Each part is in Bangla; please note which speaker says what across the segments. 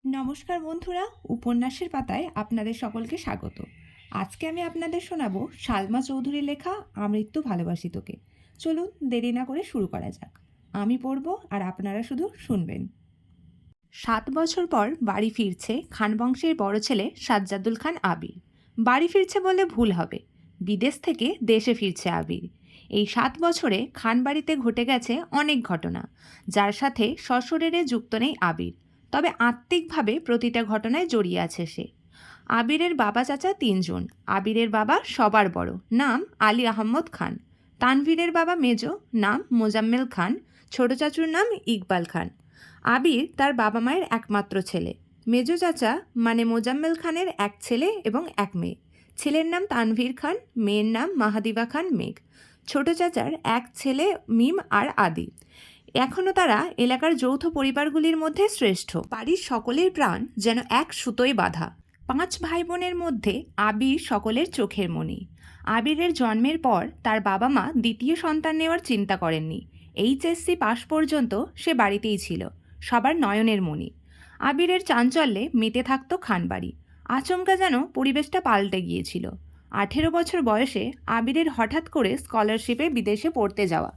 Speaker 1: নমস্কার বন্ধুরা, উপন্যাসের পাতায় আপনাদের সকলকে স্বাগত। আজকে আমি আপনাদের শোনাবো সালমা চৌধুরীর লেখা আমৃত্যু ভালোবাসি তোকে। চলুন দেরি না করে শুরু করা যাক। আমি পড়ব আর আপনারা শুধু শুনবেন। 7 বছর পর বাড়ি ফিরছে খানবংশের বড় ছেলে সাজ্জাদুল খান আবির। বাড়ি ফিরছে বলে ভুল হবে, বিদেশ থেকে দেশে ফিরছে আবির। এই 7 বছরে খানবাড়িতে ঘটে গেছে অনেক ঘটনা, যার সাথে সশরীরে যুক্ত নেই আবির, তবে আত্মিকভাবে প্রতিটা ঘটনায় জড়িয়ে আছে সে। আবিরের বাবা চাচা 3জন। আবিরের বাবা সবার বড়, নাম আলী আহম্মদ খান। তানভীরের বাবা মেজো, নাম মোজাম্মেল খান। ছোট চাচুর নাম ইকবাল খান। আবির তার বাবা মায়ের একমাত্র ছেলে। মেজো চাচা মানে মোজাম্মেল খানের এক ছেলে এবং এক মেয়ে। ছেলের নাম তানভীর খান, মেয়ের নাম মাহাদিবা খান মেঘ। ছোট চাচার এক ছেলে মিম আর আদি। এখনও তারা এলাকার যৌথ পরিবারগুলির মধ্যে শ্রেষ্ঠ। বাড়ির সকলের প্রাণ যেন এক সুতোয় বাঁধা। 5 ভাই বোনের মধ্যে আবির সকলের চোখের মণি। আবিরের জন্মের পর তার বাবা মা দ্বিতীয় সন্তান নেওয়ার চিন্তা করেননি। এইচএসসি পাশ পর্যন্ত সে বাড়িতেই ছিল, সবার নয়নের মণি। আবিরের চাঞ্চল্যে মেতে থাকত খানবাড়ি। আচমকা যেন পরিবেশটা পাল্টে গিয়েছিল। 18 বছর বয়সে আবিরের হঠাৎ করে স্কলারশিপে বিদেশে পড়তে যাওয়া।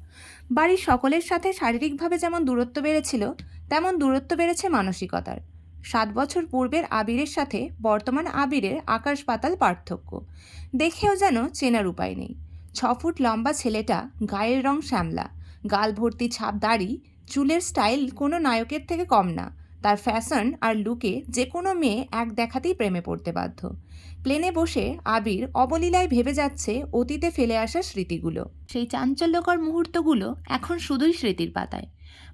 Speaker 1: বাড়ির সকলের সাথে শারীরিকভাবে যেমন দূরত্ব বেড়েছিল, তেমন দূরত্ব বেড়েছে মানসিকতার। 7 বছর পূর্বের আবিরের সাথে বর্তমান আবিরের আকাশ পাতাল পার্থক্য। দেখেও যেন চেনার উপায় নেই। 6 ফুট লম্বা ছেলেটা, গায়ের রং শ্যামলা, গাল ভর্তি ছাপ দাড়ি, চুলের স্টাইল কোনো নায়কের থেকে কম না। তার ফ্যাশন আর লুকে যে কোনো মেয়ে এক দেখাতেই প্রেমে পড়তে বাধ্য। প্লেনে বসে আবির অবলীলায় ভেবে যাচ্ছে অতীতে ফেলে আসা স্মৃতিগুলো। সেই চাঞ্চল্যকর মুহূর্তগুলো এখন শুধুই স্মৃতির পাতায়।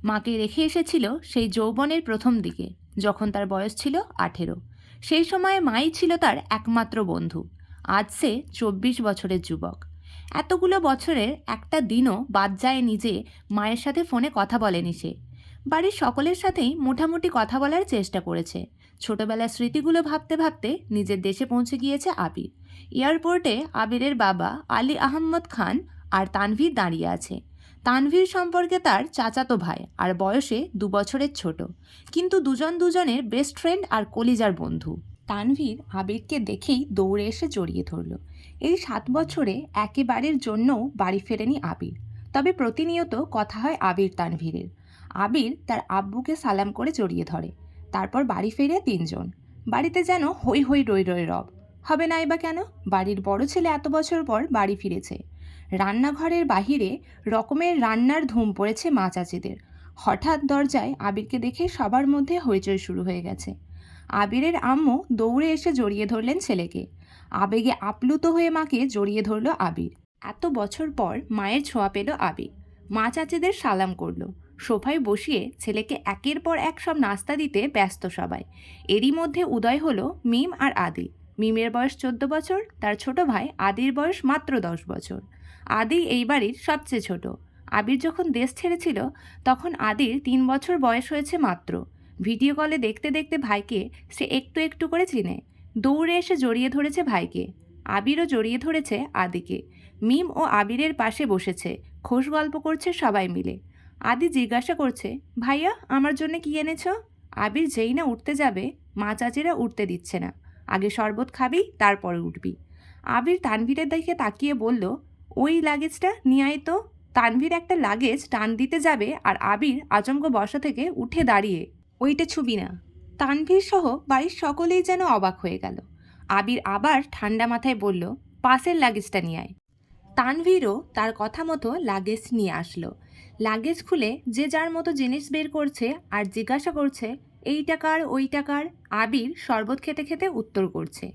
Speaker 1: মাকে রেখে এসেছিল সেই যৌবনের প্রথম দিকে, যখন তার বয়স ছিল 18। সেই সময়ে মাই ছিল তার একমাত্র বন্ধু। আজ সে 24 বছরের যুবক। এতগুলো বছরের একটা দিনও বাদ যায়নি যে মায়ের সাথে ফোনে কথা বলেনি সে। বাড়ির সকলের সাথেই মোটামুটি কথা বলার চেষ্টা করেছে। ছোটবেলার স্মৃতিগুলো ভাবতে ভাবতে নিজের দেশে পৌঁছে গিয়েছে আবির। এয়ারপোর্টে আবিরের বাবা আলী আহম্মদ খান আর তানভীর দাঁড়িয়ে আছে। তানভীর সম্পর্কে তার চাচাতো ভাই আর বয়সে 2 বছরের ছোট, কিন্তু দুজন দুজনের বেস্ট ফ্রেন্ড আর কলিজার বন্ধু। তানভীর আবিরকে দেখেই দৌড়ে এসে জড়িয়ে ধরল। এই 7 বছরে একেবারের জন্যও বাড়ি ফেরেনি আবির, তবে প্রতিনিয়ত কথা হয় আবির তানভীরের। আবির তার আব্বুকে সালাম করে জড়িয়ে ধরে। তারপর বাড়ি ফিরে 3জন। বাড়িতে যেন হই হই রই রই রব। হবে নাই বা কেন? বাড়ির বড় ছেলে এত বছর পর বাড়ি ফিরেছে। রান্নাঘরের বাহিরে রকমের রান্নার ধুম পড়েছে মা চাচিদের। হঠাৎ দরজায় আবিরকে দেখে সবার মধ্যে হইচই শুরু হয়ে গেছে। আবিরের আম্মু দৌড়ে এসে জড়িয়ে ধরলেন ছেলেকে। আবেগে আপ্লুত হয়ে মাকে জড়িয়ে ধরল আবির। এত বছর পর মায়ের ছোঁয়া পেল আবির। মা চাচিদের সালাম করলো। সোফায় বসিয়ে ছেলেকে একের পর এক সব নাস্তা দিতে ব্যস্ত সবাই। এরই মধ্যে উদয় হলো মিম আর আদি। মিমের বয়স 14 বছর, তার ছোট ভাই আদির বয়স মাত্র 10 বছর। আদি এই বাড়ির সবচেয়ে ছোট। আবির যখন দেশ ছেড়েছিল তখন আদির 3 বছর বয়স হয়েছে মাত্র। ভিডিও কলে দেখতে দেখতে ভাইকে সে একটু একটু করে চিনে। দৌড়ে এসে জড়িয়ে ধরেছে ভাইকে। আবিরও জড়িয়ে ধরেছে আদিকে। মিম ও আবিরের পাশে বসেছে, খোশ গল্প করছে সবাই মিলে। আদি জিজ্ঞাসা করছে, ভাইয়া আমার জন্য কি এনেছ? আবির যেই না উঠতে যাবে, মা চাচিরা উঠতে দিচ্ছে না। আগে শরবত খাবি, তারপরে উঠবি। আবির তানভীরের দিকে তাকিয়ে বলল, ওই লাগেজটা নিয়ে আয় তো। তানভীর একটা লাগেজ টান দিতে যাবে আর আবির আচমকা বসা থেকে উঠে দাঁড়িয়ে, ওইটা ছুবি না। তানভীর সহ বাড়ির সকলেই যেন অবাক হয়ে গেল। আবির আবার ঠান্ডা মাথায় বলল, পাশের লাগেজটা নিয়ে আয়। তানভীরও তার কথা মতো লাগেজ নিয়ে আসলো। লাগেজ খুলে যে যার মতো জিনিস বের করছে আর জিজ্ঞাসা করছে, এই টাকার ওই টাকার। আবির শরবত খেতে খেতে উত্তর করছে।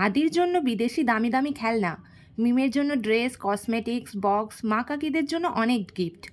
Speaker 1: আদির জন্য বিদেশি দামি দামি খেলনা, মিমের জন্য ড্রেস, কসমেটিক্স, বক্স, মা কাকিদের জন্য অনেক গিফট।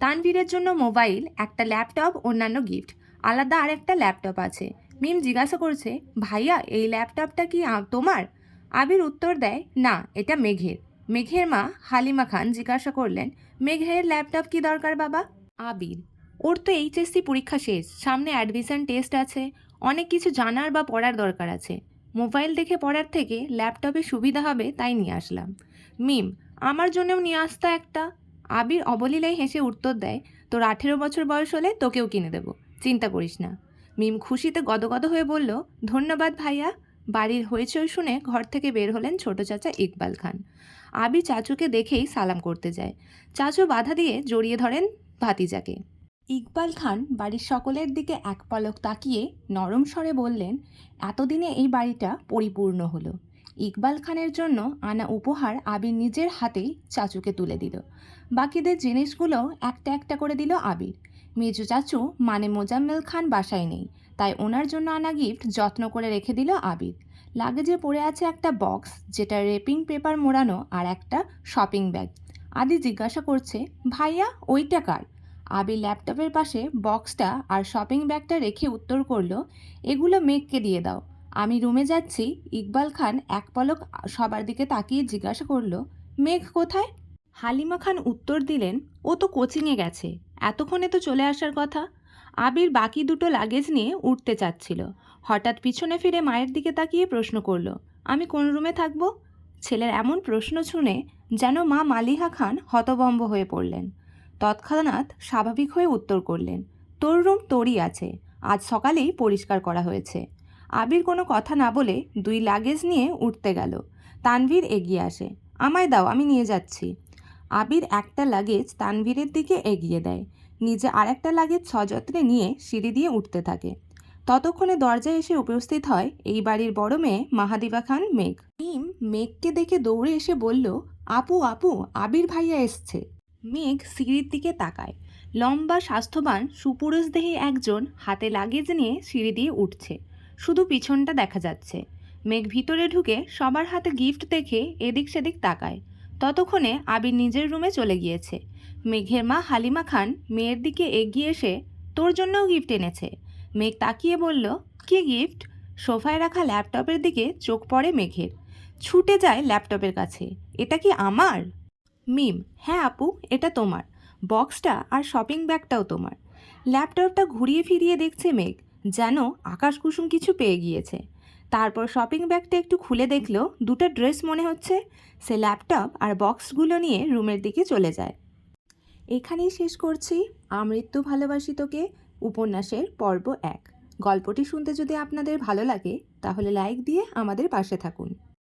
Speaker 1: তানভীরের জন্য মোবাইল, একটা ল্যাপটপ, অন্যান্য গিফট। আলাদা আর একটা ল্যাপটপ আছে। মিম জিজ্ঞাসা করছে, ভাইয়া এই ল্যাপটপটা কি তোমার? আবির উত্তর দেয়, না, এটা মেঘের। মেঘের মা হালিমা খান জিজ্ঞাসা করলেন, মেঘের ল্যাপটপ কি দরকার বাবা? আবির, ওর তো এইচএসসি পরীক্ষা শেষ, সামনে অ্যাডমিশন টেস্ট আছে, অনেক কিছু জানার বা পড়ার দরকার আছে। মোবাইল দেখে পড়ার থেকে ল্যাপটপে সুবিধা হবে তাই নিয়ে আসলাম। মিম, আমার জন্যও নিয়ে আসতা একটা। আবির অবলীলায় হেসে উত্তর দেয়, তোর 18 বছর বয়স হলে তোকেও কিনে দেবো, চিন্তা করিস না। মিম খুশিতে গদগদ হয়ে বলল, ধন্যবাদ ভাইয়া। বাড়ির হইচই শুনে ঘর থেকে বের হলেন ছোট চাচা ইকবাল খান। আবির চাচুকে দেখেই সালাম করতে যায়। চাচু বাধা দিয়ে জড়িয়ে ধরেন ভাতিজাকে। ইকবাল খান বাড়ির সকলের দিকে এক পলক তাকিয়ে নরম স্বরে বললেন, এতদিনে এই বাড়িটা পরিপূর্ণ হলো। ইকবাল খানের জন্য আনা উপহার আবির নিজের হাতেই চাচুকে তুলে দিল। বাকিদের জিনিসগুলো একটা একটা করে দিল আবির। মেজু চাচু মানে মোজাম্মেল খান বাসায় নেই, তাই ওনার জন্য আনা গিফট যত্ন করে রেখে দিল আবির। লাগেজে পড়ে আছে একটা বক্স, যেটা রেপিং পেপার মোড়ানো, আর একটা শপিং ব্যাগ। আদি জিজ্ঞাসা করছে, ভাইয়া ওইটা কার? আবির ল্যাপটপের পাশে বক্সটা আর শপিং ব্যাগটা রেখে উত্তর করলো, এগুলো মেঘকে দিয়ে দাও। আমি রুমে যাচ্ছি। ইকবাল খান এক পলক সবার দিকে তাকিয়ে জিজ্ঞাসা করলো, মেঘ কোথায়? হালিমা খান উত্তর দিলেন, ও তো কোচিংয়ে গেছে, এতক্ষণে তো চলে আসার কথা। আবির বাকি দুটো লাগেজ নিয়ে উঠতে চাচ্ছিল, হঠাৎ পিছনে ফিরে মায়ের দিকে তাকিয়ে প্রশ্ন করলো, আমি কোন রুমে থাকবো? ছেলের এমন প্রশ্ন শুনে যেন মা মালিহা খান হতভম্ব হয়ে পড়লেন। তৎক্ষণাৎ স্বাভাবিক হয়ে উত্তর করলেন, তোর রুম তোরই আছে, আজ সকালেই পরিষ্কার করা হয়েছে। আবির কোনো কথা না বলে দুই লাগেজ নিয়ে উঠতে গেল। তানভীর এগিয়ে আসে, আমায় দাও, আমি নিয়ে যাচ্ছি। আবির একটা লাগেজ তানভীরের দিকে এগিয়ে দেয়, নিজে আরেকটা লাগেজ সযত্নে নিয়ে সিঁড়ি দিয়ে উঠতে থাকে। ততক্ষণে দরজায় এসে উপস্থিত হয় এই বাড়ির বড় মেয়ে মাহাদিবা খান মেঘ। মিম মেঘকে দেখে দৌড়ে এসে বলল, আপু আপু, আবির ভাইয়া এসছে। মেঘ সিঁড়ির দিকে তাকায়। লম্বা স্বাস্থ্যবান সুপুরুষদেহী একজন হাতে লাগেজ নিয়ে সিঁড়ি দিয়ে উঠছে, শুধু পিছনটা দেখা যাচ্ছে। মেঘ ভিতরে ঢুকে সবার হাতে গিফট দেখে এদিক সেদিক তাকায়। ততক্ষণে আবির নিজের রুমে চলে গিয়েছে। মেঘের মা হালিমা খান মেয়ের দিকে এগিয়ে এসে, তোর জন্যও গিফট এনেছে। মেঘ তাকিয়ে বলল, কি গিফট? সোফায় রাখা ল্যাপটপের দিকে চোখ পড়ে মেঘের। ছুটে যায় ল্যাপটপের কাছে, এটা কি আমার? মিম, হ্যাঁ আপু, এটা তোমার। বক্সটা আর শপিং ব্যাগটাও তোমার। ল্যাপটপটা ঘুরিয়ে ফিরিয়ে দেখছে মেঘ, যেন আকাশ কুসুম কিছু পেয়ে গিয়েছে। তারপর শপিং ব্যাগটা একটু খুলে দেখলো দুটো ড্রেস মনে হচ্ছে। সে ল্যাপটপ আর বক্সগুলো নিয়ে রুমের দিকে চলে যায়। এখানেই শেষ করছি আমৃত্যু ভালোবাসি তোকে উপন্যাসের পর্ব 1। গল্পটি শুনতে যদি আপনাদের ভালো লাগে তাহলে লাইক দিয়ে আমাদের পাশে থাকুন।